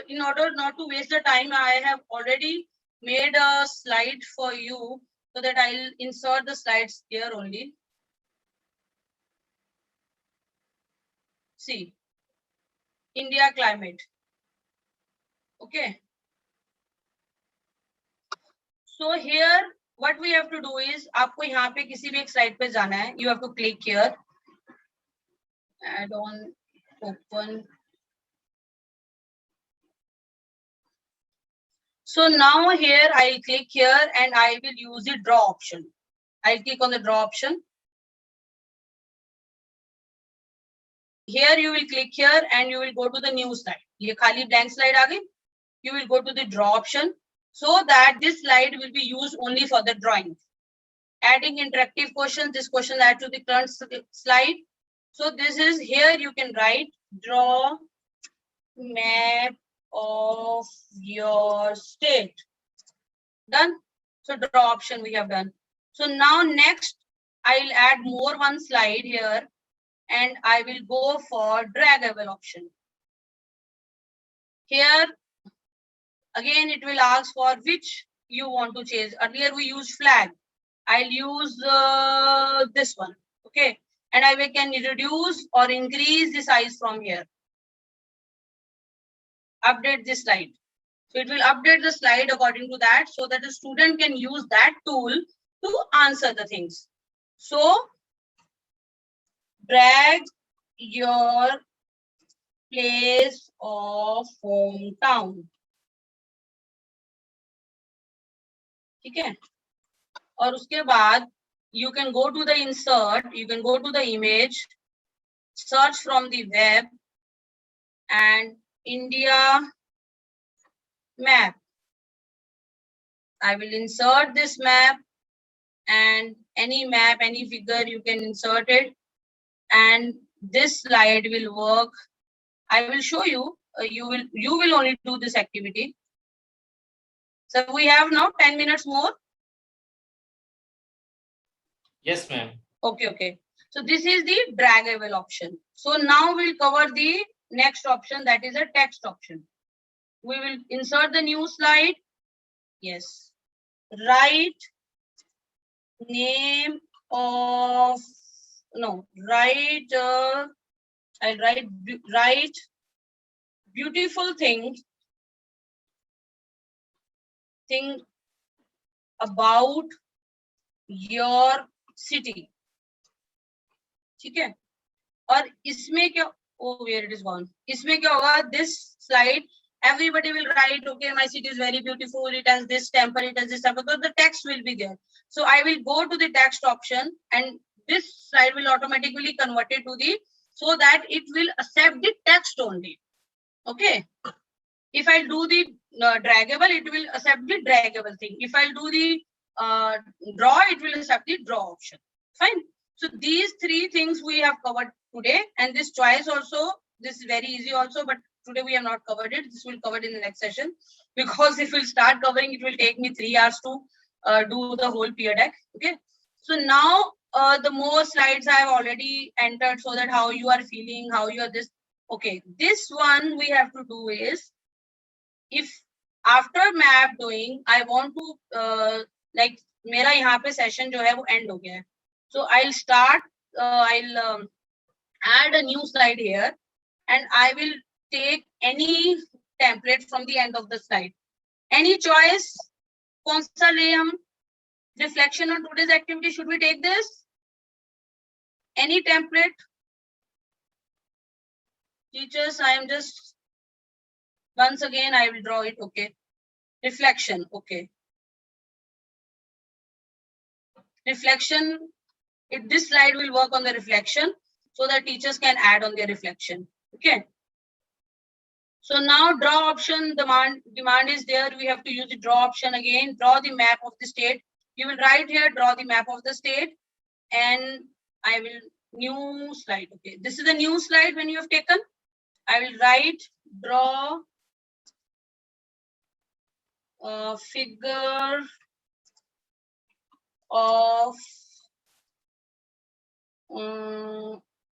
in order not to waste the time, I have already made a slide for you so that I'll insert the slides here only. See, India climate. Okay. So here, what we have to do is, आपको यहाँ पे किसी भी एक slide पे जाना है. You have to click here. Add on, open. So now here I'll click here and I will use the draw option. I'll click on the draw option. Here you will click here and you will go to the new slide. ये खाली blank slide आ गई. You will go to the draw option so that this slide will be used only for the drawing. Adding interactive questions. This question add to the current slide. So this is here you can write draw map of your state. Done. So draw option we have done. So now next I'll add more one slide here and I will go for draggable option. Here again it will ask for which you want to change. Earlier we used flag. I'll use this one. Okay. And I can reduce or increase the size from here. Update this slide. So it will update the slide according to that, so that the student can use that tool to answer the things. So drag your place of hometown. ठीक है, और उसके बाद you can go to the insert, you can go to the image, search from the web, and India map. I will insert this map, and any map, any figure you can insert it, and this slide will work. I will show you. You will only do this activity. So we have now 10 minutes more. Yes, ma'am. Okay. So this is the draggable option. So now we'll cover the next option, that is a text option. We will insert the new slide. Yes. Write name of, no, write, I'll write beautiful thing about your city. ठीक है, और इसमें क्या, oh where it is gone, इसमें क्या होगा, this slide everybody will write, okay, my city is very beautiful, it has this temple, it has this temple, so the text will be there. So I will go to the text option, and this slide will automatically convert it to the, so that it will accept the text only. Okay, if I do the draggable, it will accept the draggable thing. If I do the draw, it will accept the draw option. Fine. So these three things we have covered today, and this choice also, this is very easy also, but today we have not covered it. This will cover it in the next session, because if we'll start covering, it will take me 3 hours to do the whole peer deck. Okay. So now the more slides I have already entered, so that how you are feeling, how you are this. Okay, this one we have to do is, if after map doing, I want to like मेरा यहाँ पे session जो है वो end हो गया है. So I'll start, I'll add a new slide here, and I will take any template from the end of the slide. Any choice? कौन सा ले हम? Reflection on today's activity, should we take this? Any template? Teachers, I am just, once again, I will draw it, okay. Reflection, okay. Reflection, this slide will work on the reflection, so that teachers can add on their reflection, okay. So now draw option, demand is there, we have to use the draw option again. Draw the map of the state. You will write here, draw the map of the state, and I will, new slide, okay. This is a new slide when you have taken. I will write, draw figure of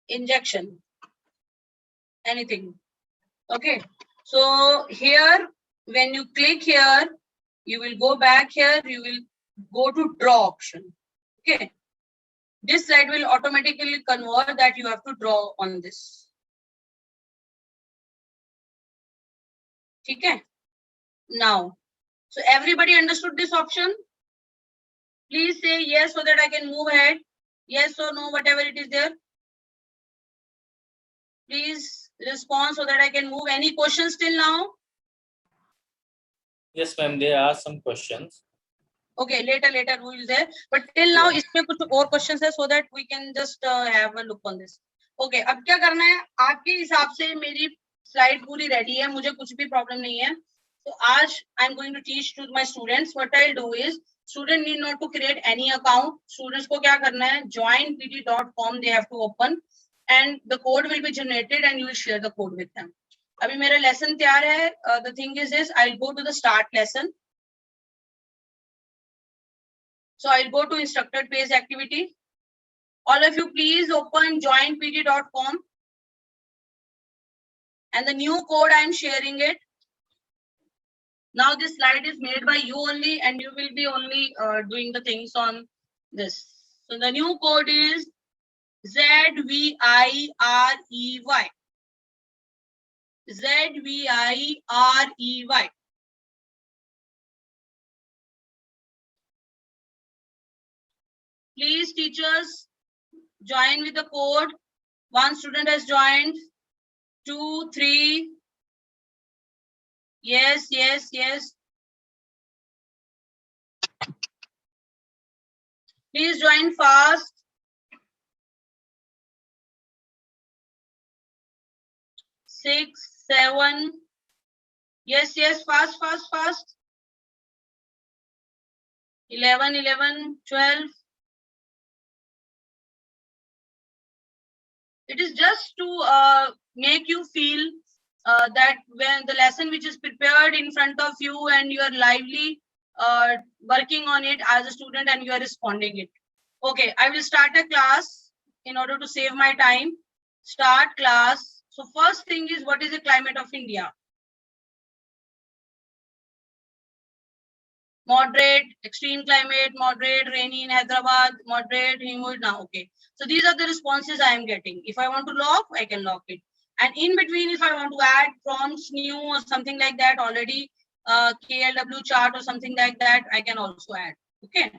injection, anything. Okay, so here, when you click here, you will go back here, you will go to draw option. Okay, this slide will automatically convert that you have to draw on this. Okay, now, so everybody understood this option? Please say yes, so that I can move ahead. Yes or no, whatever it is there. Please respond so that I can move. Any questions till now? Yes, ma'am, there are some questions. Okay, later we will there. But till now, इसमें कुछ और questions है, so that we can just have a look on this. Okay, अब क्या करना है? आपके हिसाब से मेरी slide पूरी ready है, मुझे कुछ भी problem नहीं है. So आज I'm going to teach to my students. What I'll do is, student need not to create any account. Students को क्या करना है? joinpt.com they have to open, and the code will be generated, and you will share the code with them. अभी मेरा lesson तैयार है. The thing is this, I'll go to the start lesson. So I'll go to instructor page activity. All of you please open joinpt.com, and the new code I am sharing it. Now this slide is made by you only, and you will be only doing the things on this. So the new code is ZVIREY. ZVIREY. Please, teachers, join with the code. One student has joined. 2, 3. Yes, yes, yes. Please join fast. 6, 7. Yes, yes, fast, fast, fast. 11, 11, 12. It is just to make you feel that when the lesson which is prepared in front of you and you are lively working on it as a student and you are responding it. Okay, I will start a class in order to save my time. Start class. So first thing is, what is the climate of India? Moderate, extreme climate, moderate, rainy in Hyderabad, moderate, humid now. Okay. So these are the responses I am getting. If I want to lock, I can lock it. And in between, if I want to add prompts new or something like that, already KLW chart or something like that, I can also add. Okay.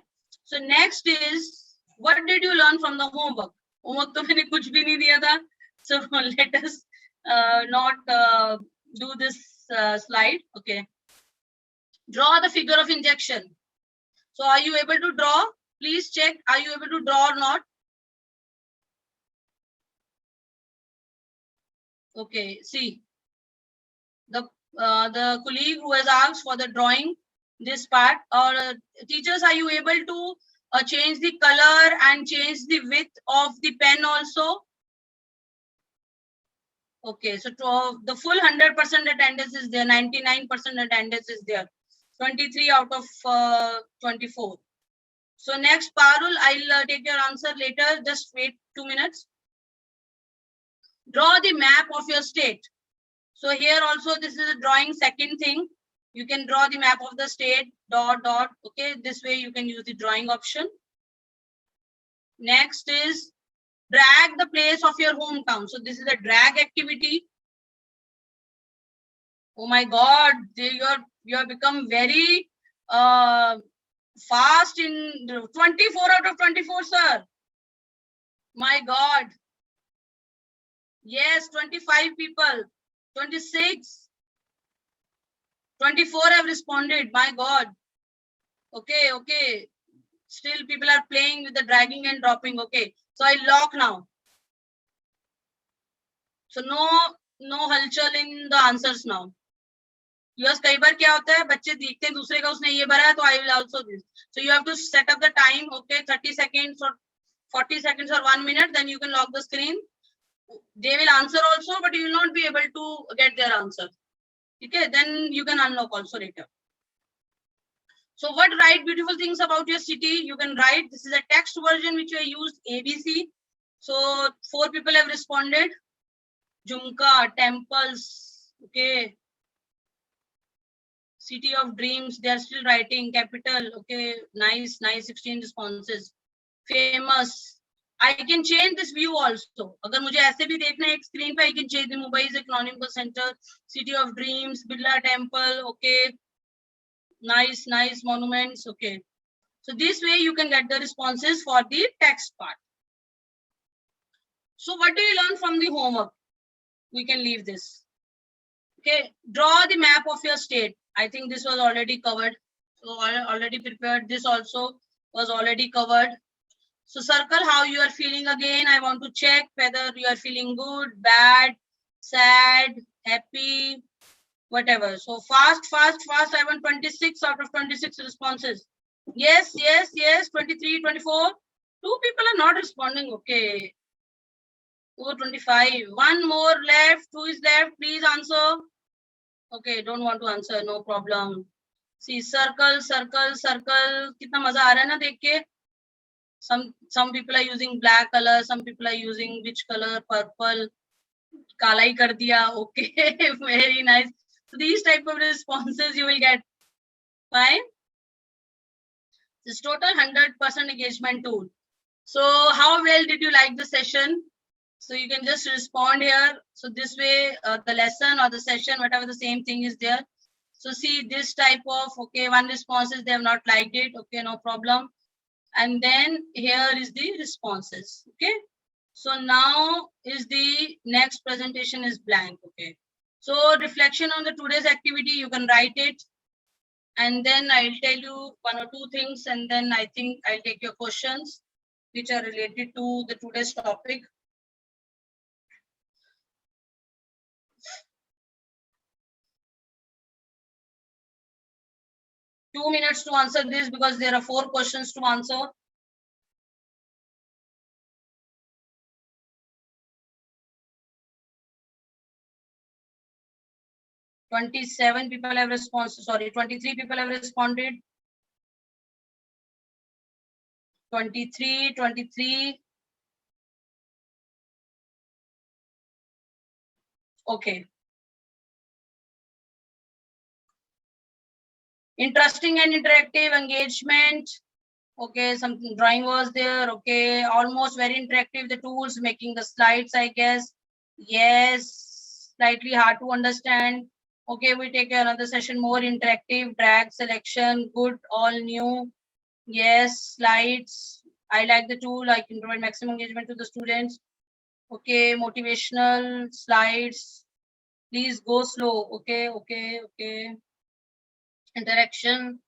So next is, what did you learn from the homework? Homework to मैंने कुछ भी नहीं दिया था. So let us not do this slide. Okay. Draw the figure of injection. So are you able to draw? Please check. Are you able to draw or not? Okay. See, the colleague who has asked for the drawing this part, or teachers, are you able to change the color and change the width of the pen also? Okay. So the full 100% attendance is there. 99% attendance is there. 23 out of 24. So next, Parul, I'll take your answer later. Just wait 2 minutes. Draw the map of your state. So here also, this is a drawing second thing. You can draw the map of the state, dot, dot. Okay, this way you can use the drawing option. Next is drag the place of your hometown. So this is a drag activity. Oh my God, you have become very fast in 24 out of 24, sir. My God. Yes, 25 people. 26. 24 have responded. My God. Okay, okay. Still people are playing with the dragging and dropping. Okay. So I lock now. So no halchal in the answers now. Yes, कई बार क्या होता है, बच्चे देखते हैं दूसरे का उसने ये भरा है तो I will also this. So you have to set up the time. Okay, 30 seconds or 40 seconds or 1 minute. Then you can lock the screen. They will answer also, but you will not be able to get their answer. Okay, then you can unlock also later. So what write beautiful things about your city? You can write. This is a text version which I used, ABC. So 4 people have responded. Jhumka, temples. Okay. City of dreams. They are still writing. Capital. Okay. Nice, nice. 16 responses. Famous. I can change this view also. अगर मुझे ऐसे भी देखना है एक screen पे, I can change the Mumbai's Economical Center, City of Dreams, Birla Temple. Okay. Nice, nice monuments. Okay. So this way you can get the responses for the text part. So what do you learn from the homework? We can leave this. Okay. Draw the map of your state. I think this was already covered. So already prepared. This also was already covered. So circle how you are feeling again. I want to check whether you are feeling good, bad, sad, happy, whatever. So fast, fast, fast. I want 26 out of 26 responses. Yes, yes, yes. 23, 24. 2 people are not responding. Okay. Oh, 25. 1 more left. Who is left? Please answer. Okay, don't want to answer. No problem. See, circle, circle, circle. Kitna maza aa raha hai na dekh ke? Some people are using black color. Some people are using which color? Purple. Kala hi kar diya. Okay, very nice. So these type of responses you will get. Fine. This total 100% engagement tool. So how well did you like the session? So you can just respond here. So this way, the lesson or the session, whatever the same thing is there. So see this type of, okay, one response is they have not liked it. Okay, no problem. and then here is the responses. Okay, so now is the next presentation is blank. Okay, so reflection on the today's activity, you can write it, and then I'll tell you one or two things, and then I think I'll take your questions which are related to the today's topic. Two minutes to answer this because there are 4 questions to answer. Twenty-seven people have responded. Sorry, 23 people have responded. 23. Okay. Interesting and interactive engagement. Okay, some drawing was there. Okay, almost very interactive. The tools making the slides, I guess. Yes, slightly hard to understand. Okay, we take another session, more interactive, drag selection, good, all new. Yes, slides. I like the tool. I can provide maximum engagement to the students. Okay, motivational slides. Please go slow. Okay. Interaction,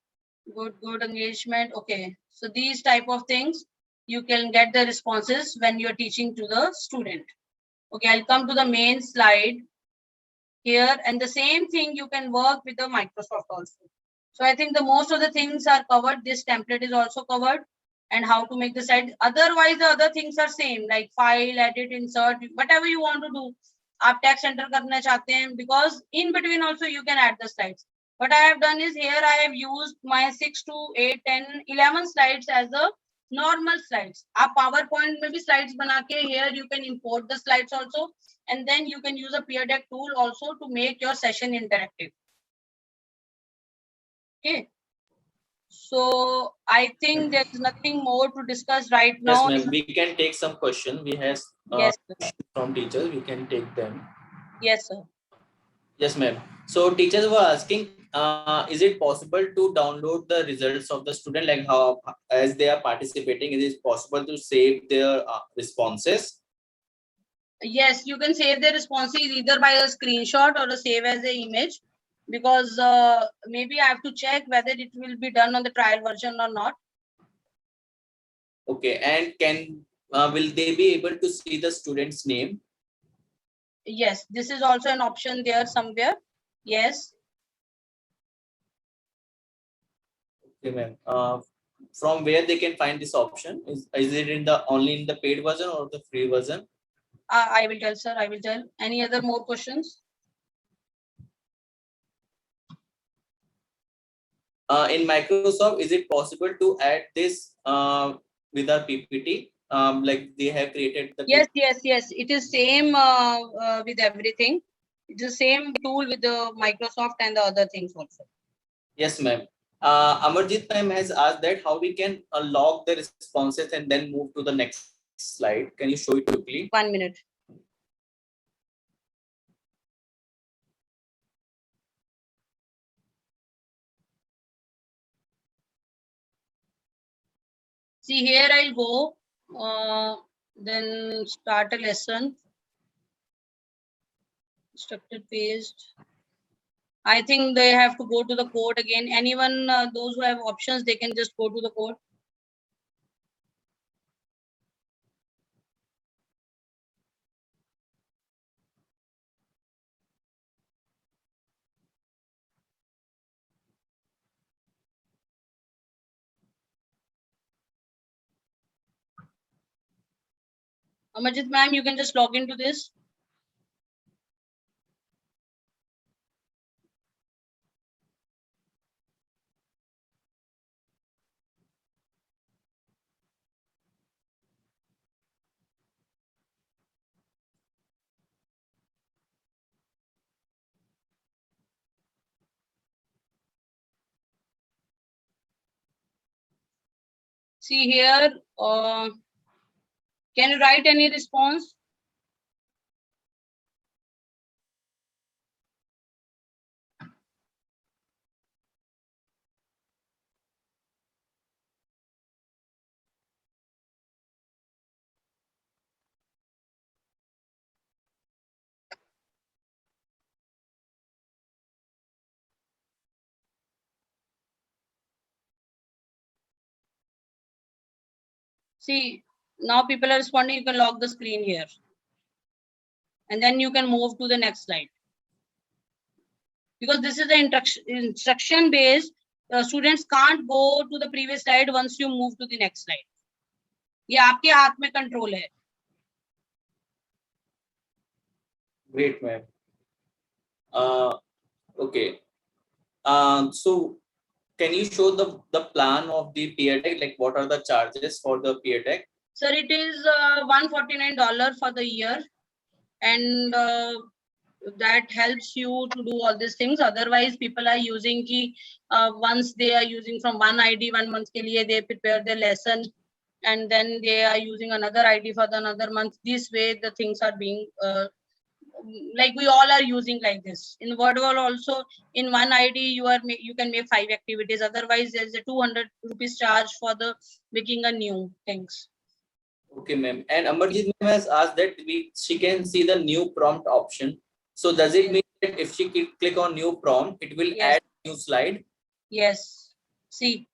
good engagement. Okay, so these type of things you can get the responses when you're teaching to the student. Okay, I'll come to the main slide here, and the same thing you can work with the Microsoft also. So I think the most of the things are covered. This template is also covered, and how to make the site. Otherwise, the other things are same, like file, edit, insert, whatever you want to do. आप text enter करना चाहते हैं, because in between also you can add the slides. What I have done is here I have used my 6 to 8, 10, 11 slides as the normal slides. आप PowerPoint में भी slides बना के here you can import the slides also, and then you can use a Peer Deck tool also to make your session interactive. Okay. So I think there is nothing more to discuss right now. Yes, ma'am. We can take some questions. We have Yes, from teachers. We can take them. yes, sir. Yes, ma'am. So teachers were asking, is it possible to download the results of the student, like how as they are participating? Is it possible to save their responses? Yes, you can save the responses either by a screenshot or a save as an image, because maybe I have to check whether it will be done on the trial version or not. Okay, and can will they be able to see the student's name? Yes, this is also an option there somewhere. Yes. Okay, ma'am. From where they can find this option? Is it in the only in the paid version or the free version? I will tell, sir. I will tell. Any other more questions? In Microsoft, is it possible to add this with our PPT? Like they have created the Yes. It is same with everything. It's the same tool with the Microsoft and the other things also. Yes, ma'am. Amarjit ma'am has asked that how we can log the responses and then move to the next slide. Can you show it quickly? 1 minute. See, here I'll go, then start a lesson, structured paste. I think they have to go to the code again. Anyone, those who have options, they can just go to the code. Amarjit ma'am, you can just log into this. See here, can you write any response? See, now people are responding. You can lock the screen here. And then you can move to the next slide. Because this is the instruction based, students can't go to the previous slide once you move to the next slide. ये आपके हाथ में control है. Great, ma'am. Okay. So can you show the plan of the peer deck? Like, what are the charges for the peer deck? Sir, it is $149 for the year, and that helps you to do all these things. Otherwise, people are using once they are using from one ID 1 month ke liye, they prepare their lesson, and then they are using another ID for the another month. This way, the things are being like we all are using like this. In WordWall also, in one ID you can make 5 activities. Otherwise, there's a 200 rupees charge for the making a new things. Okay, ma'am. And Amarjit ma'am has asked that she can see the new prompt option. So does it mean that if she click on new prompt, it will add new slide? Yes. See,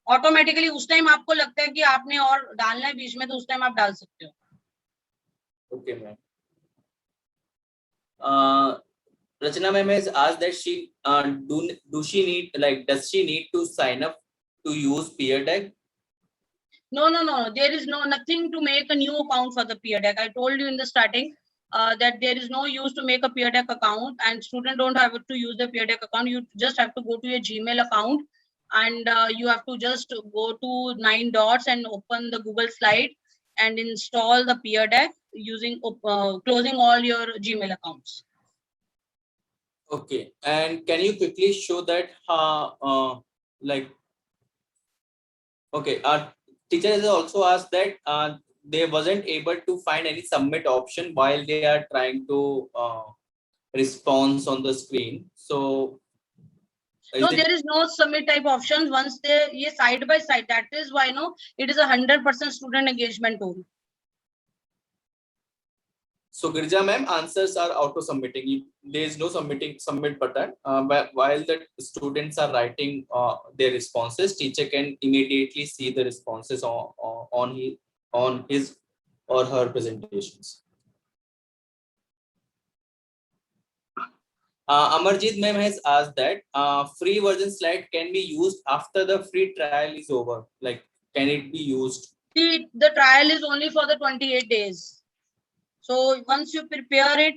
automatically उस time आपको लगता है कि आपने और डालना है बीच में, तो उस टाइम आप डाल सकते हो. Okay, ma'am. Rachana ma'am has asked that she does she need to sign up to use peer deck? No. There is nothing to make a new account for the peer deck. I told you in the starting that there is no use to make a peer deck account, and students don't have to use the peer deck account. You just have to go to your Gmail account, and you have to just go to 9 dots and open the Google slide and install the peer deck using closing all your Gmail accounts. Okay, and can you quickly show that okay, our teacher has also asked that they wasn't able to find any submit option while they are trying to response on the screen. So no, there is no submit type options once they side by side. That is why it is 100% student engagement tool. So Girija ma'am, answers are auto submitting. There is no submit button. While the students are writing their responses, teacher can immediately see the responses on his or her presentations. Amarjit ma'am has asked that free version slide can be used after the free trial is over. Like, can it be used? See, the trial is only for the 28 days. So once you prepare it,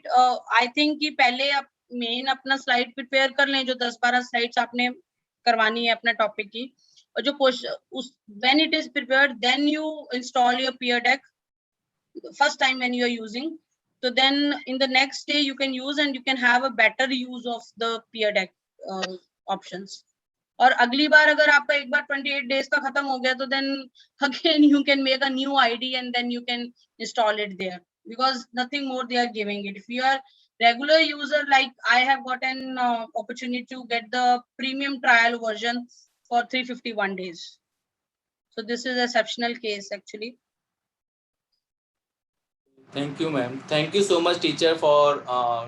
I think कि पहले आप main अपना slide prepare कर लें, जो 10-12 slides आपने करवानी है अपना topic की, और जो when it is prepared, then you install your peer deck first time when you are using. So then in the next day you can use, and you can have a better use of the peer deck options. और अगली बार अगर आपका एक बार 28 days का खत्म हो गया, तो then again you can make a new ID and then you can install it there, because nothing more they are giving it. If you are regular user, like I have got an opportunity to get the premium trial version for 351 days. So this is an exceptional case actually. Thank you, ma'am. Thank you so much, teacher, for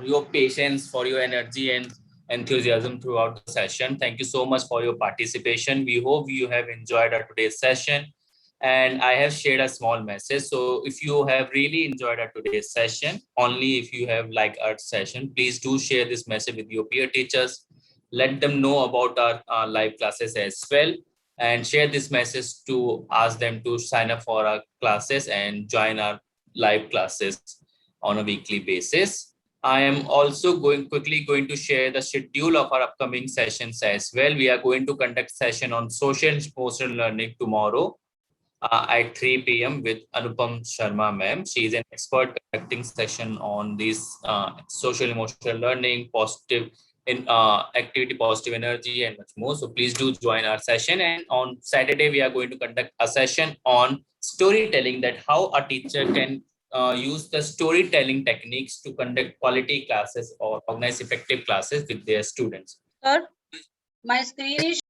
your patience, for your energy and enthusiasm throughout the session. Thank you so much for your participation. We hope you have enjoyed our today's session. And I have shared a small message. So if you have really enjoyed our today's session, only if you have liked our session, please do share this message with your peer teachers. Let them know about our live classes as well. And share this message to ask them to sign up for our classes and join our live classes on a weekly basis. I am also quickly going to share the schedule of our upcoming sessions as well. We are going to conduct session on social emotional learning tomorrow at 3 p.m. with Anupam Sharma ma'am. She is an expert conducting session on this social emotional learning, positive activity, positive energy, and much more. So please do join our session. And on Saturday, we are going to conduct a session on storytelling, that how a teacher can use the storytelling techniques to conduct quality classes or organize effective classes with their students. Sir, my screen is